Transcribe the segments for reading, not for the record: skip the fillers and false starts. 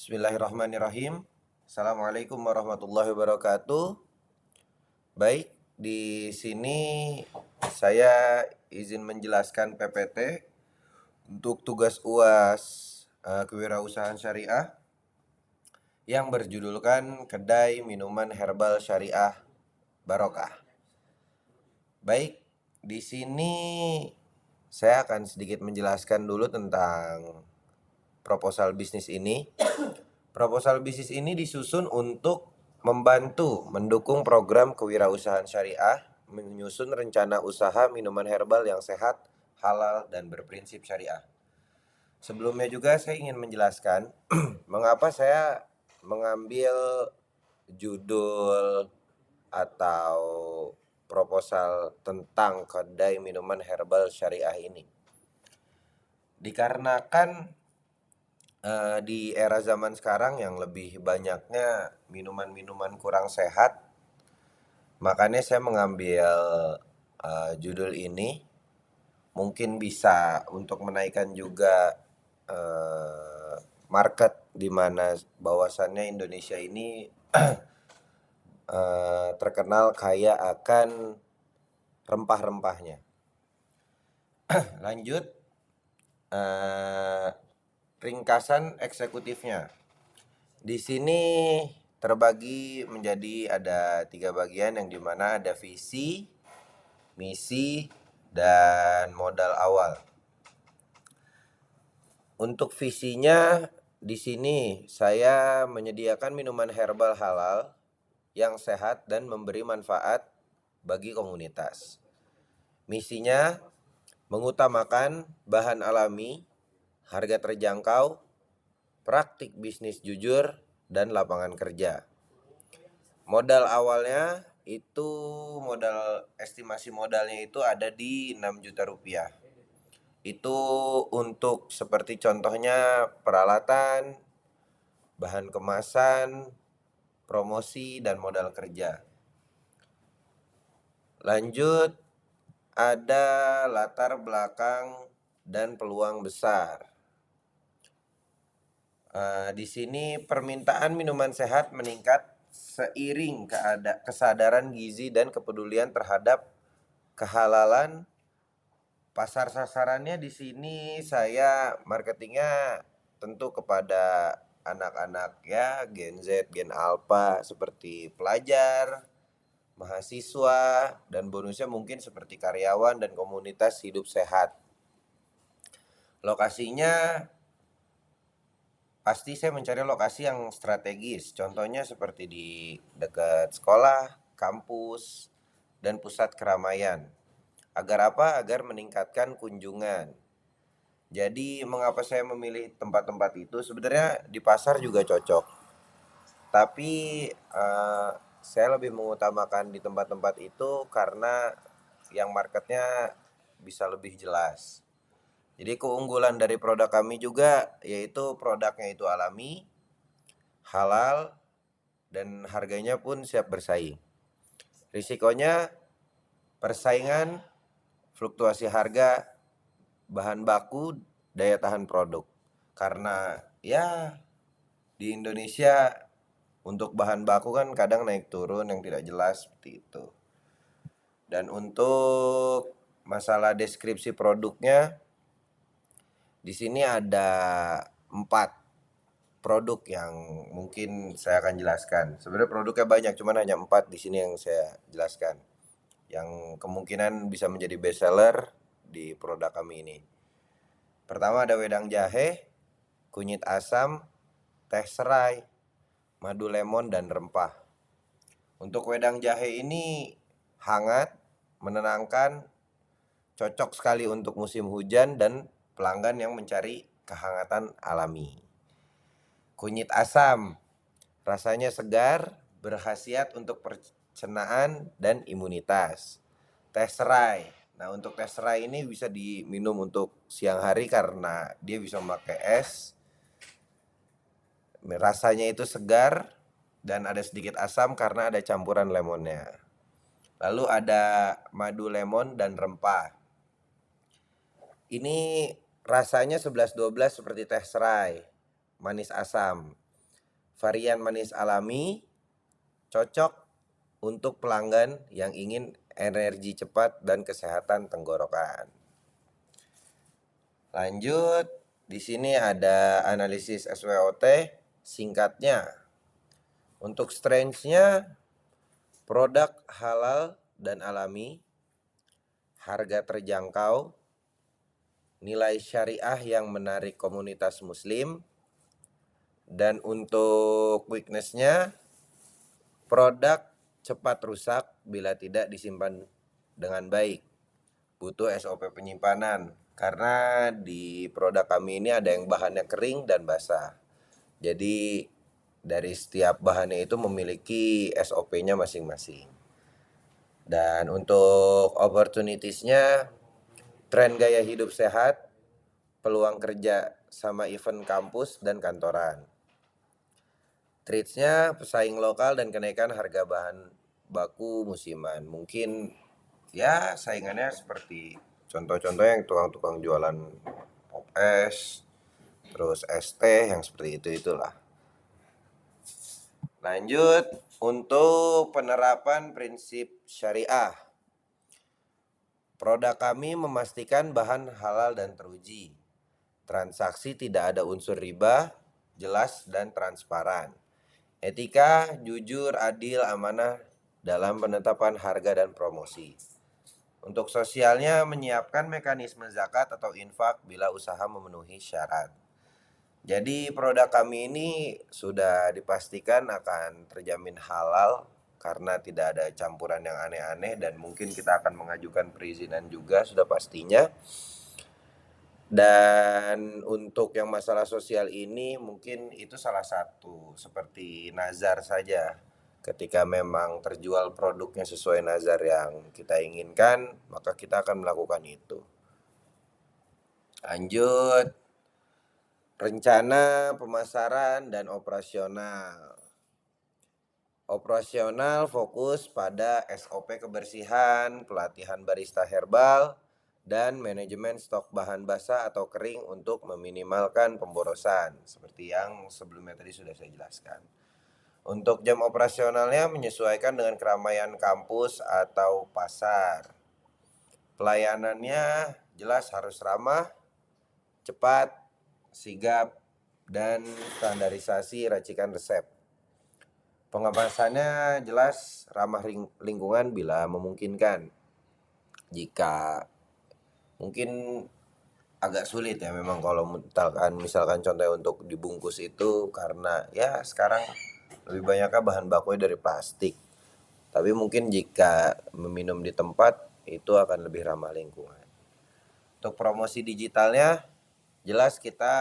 Bismillahirrahmanirrahim. Assalamualaikum warahmatullahi wabarakatuh. Baik, di sini saya izin menjelaskan PPT untuk tugas UAS Kewirausahaan Syariah yang berjudulkan Kedai Minuman Herbal Syariah Barokah. Baik, di sini saya akan sedikit menjelaskan dulu tentang proposal bisnis ini. Proposal bisnis ini disusun untuk membantu mendukung program kewirausahaan syariah, menyusun rencana usaha minuman herbal yang sehat, halal, dan berprinsip syariah. Sebelumnya juga saya ingin menjelaskan mengapa saya mengambil judul atau proposal tentang kedai minuman herbal syariah ini. Dikarenakan di era zaman sekarang yang lebih banyaknya minuman-minuman kurang sehat, makanya saya mengambil judul ini. Mungkin bisa untuk menaikkan juga market, di mana bahwasannya Indonesia ini terkenal kaya akan rempah-rempahnya. Lanjut, ringkasan eksekutifnya. Di sini terbagi menjadi ada 3 bagian, yang dimana ada visi, misi, dan modal awal. Untuk visinya, di sini saya menyediakan minuman herbal halal yang sehat dan memberi manfaat bagi komunitas. Misinya mengutamakan bahan alami, harga terjangkau, praktik bisnis jujur, dan lapangan kerja. Modal awalnya itu estimasi modalnya itu ada di 6 juta rupiah. Itu untuk seperti contohnya peralatan, bahan kemasan, promosi, dan modal kerja. Lanjut, ada latar belakang dan peluang besar. Di sini permintaan minuman sehat meningkat seiring kesadaran gizi dan kepedulian terhadap kehalalan. Pasar sasarannya di sini saya marketingnya tentu kepada anak-anak ya, Gen Z, Gen Alpha, seperti pelajar, mahasiswa, dan bonusnya mungkin seperti karyawan dan komunitas hidup sehat. Lokasinya pasti saya mencari lokasi yang strategis, contohnya seperti di dekat sekolah, kampus, dan pusat keramaian. Agar apa? Agar meningkatkan kunjungan. Jadi mengapa saya memilih tempat-tempat itu? Sebenarnya di pasar juga cocok, tapi saya lebih mengutamakan di tempat-tempat itu karena yang marketnya bisa lebih jelas. Jadi keunggulan dari produk kami juga yaitu produknya itu alami, halal, dan harganya pun siap bersaing. Risikonya persaingan, fluktuasi harga, bahan baku, daya tahan produk. Karena ya di Indonesia untuk bahan baku kan kadang naik turun yang tidak jelas seperti itu. Dan untuk masalah deskripsi produknya, di sini ada 4 produk yang mungkin saya akan jelaskan. Sebenarnya produknya banyak, cuman hanya 4 di sini yang saya jelaskan, yang kemungkinan bisa menjadi best seller di produk kami ini. Pertama ada wedang jahe, kunyit asam, teh serai, madu lemon, dan rempah. Untuk wedang jahe ini hangat, menenangkan, cocok sekali untuk musim hujan dan pelanggan yang mencari kehangatan alami. Kunyit asam, rasanya segar, berkhasiat untuk pencernaan dan imunitas. Teh serai. Nah, untuk teh serai ini bisa diminum untuk siang hari karena dia bisa memakai es. Rasanya itu segar dan ada sedikit asam karena ada campuran lemonnya. Lalu ada madu lemon dan rempah. Ini rasanya 11-12 seperti teh serai, manis asam. Varian manis alami cocok untuk pelanggan yang ingin energi cepat dan kesehatan tenggorokan. Lanjut, di sini ada analisis SWOT singkatnya. Untuk strengths-nya, produk halal dan alami, harga terjangkau, nilai syariah yang menarik komunitas muslim, dan untuk weakness-nya, produk cepat rusak bila tidak disimpan dengan baik. Butuh SOP penyimpanan karena di produk kami ini ada yang bahannya kering dan basah. Jadi dari setiap bahannya itu memiliki SOP-nya masing-masing. Dan untuk opportunities-nya, tren gaya hidup sehat, peluang kerja sama event kampus dan kantoran. Threats-nya pesaing lokal dan kenaikan harga bahan baku musiman. Mungkin ya saingannya seperti contoh-contoh yang tukang-tukang jualan pop es, terus es teh yang seperti itulah. Lanjut, untuk penerapan prinsip syariah. Produk kami memastikan bahan halal dan teruji. Transaksi tidak ada unsur riba, jelas dan transparan. Etika, jujur, adil, amanah dalam penetapan harga dan promosi. Untuk sosialnya, menyiapkan mekanisme zakat atau infak bila usaha memenuhi syarat. Jadi produk kami ini sudah dipastikan akan terjamin halal karena tidak ada campuran yang aneh-aneh, dan mungkin kita akan mengajukan perizinan juga sudah pastinya. Dan untuk yang masalah sosial ini mungkin itu salah satu seperti nazar saja. Ketika memang terjual produknya sesuai nazar yang kita inginkan, maka kita akan melakukan itu. Lanjut, rencana pemasaran dan operasional. Operasional fokus pada SOP kebersihan, pelatihan barista herbal, dan manajemen stok bahan basah atau kering untuk meminimalkan pemborosan, seperti yang sebelumnya tadi sudah saya jelaskan. Untuk jam operasionalnya menyesuaikan dengan keramaian kampus atau pasar. Pelayanannya jelas harus ramah, cepat, sigap, dan standarisasi racikan resep. Pengemasannya jelas ramah lingkungan bila memungkinkan. Jika mungkin agak sulit ya memang kalau misalkan contohnya untuk dibungkus itu, karena ya sekarang lebih banyaknya bahan bakunya dari plastik. Tapi mungkin jika meminum di tempat itu akan lebih ramah lingkungan. Untuk promosi digitalnya, jelas kita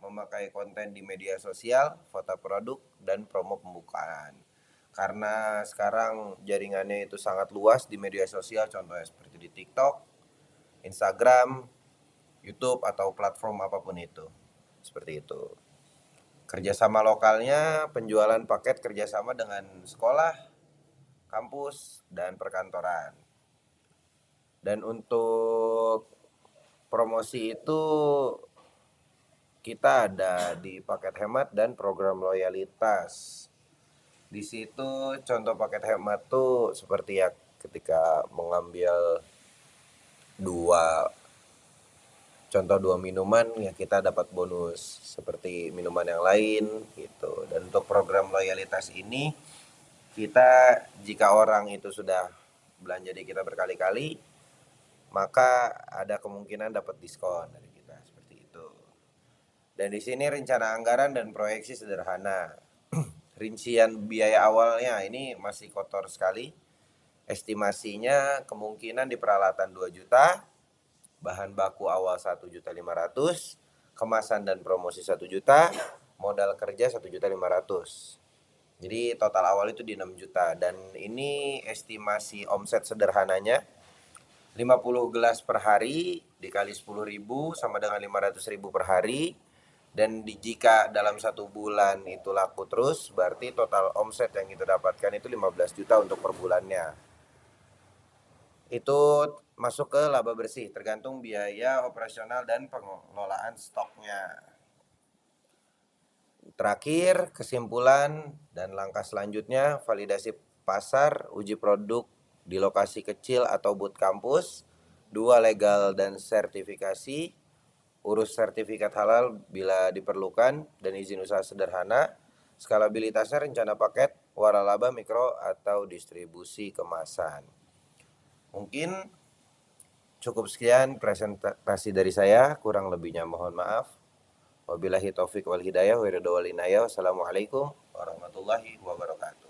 memakai konten di media sosial, foto produk, dan promo pembukaan. Karena sekarang jaringannya itu sangat luas di media sosial, contohnya seperti di TikTok, Instagram, YouTube, atau platform apapun itu. Seperti itu. Kerjasama lokalnya, penjualan paket kerjasama dengan sekolah, kampus, dan perkantoran. Dan untuk promosi itu kita ada di paket hemat dan program loyalitas. Di situ contoh paket hemat tuh seperti ya ketika mengambil dua minuman ya kita dapat bonus seperti minuman yang lain gitu. Dan untuk program loyalitas ini kita, jika orang itu sudah belanja di kita berkali-kali, maka ada kemungkinan dapat diskon dari kita seperti itu. Dan di sini rencana anggaran dan proyeksi sederhana. Rincian biaya awalnya ini masih kotor sekali. Estimasinya kemungkinan di peralatan 2 juta, bahan baku awal 1.500.000, kemasan dan promosi 1 juta, modal kerja 1.500.000. Jadi total awal itu di 6 juta. Dan ini estimasi omset sederhananya 50 gelas per hari dikali 10.000 sama dengan 500.000 per hari. Dan jika dalam 1 bulan itu laku terus, berarti total omset yang kita dapatkan itu 15 juta untuk per bulannya. Itu masuk ke laba bersih, tergantung biaya operasional dan pengelolaan stoknya. Terakhir, kesimpulan dan langkah selanjutnya validasi pasar, uji produk di lokasi kecil atau booth kampus, 2 legal dan sertifikasi, urus sertifikat halal bila diperlukan dan izin usaha sederhana, skalabilitasnya rencana paket, waralaba mikro atau distribusi kemasan. Mungkin cukup sekian presentasi dari saya, kurang lebihnya mohon maaf. Wabillahi taufik wal hidayah wa ridha wal inayah. Wassalamualaikum warahmatullahi wabarakatuh.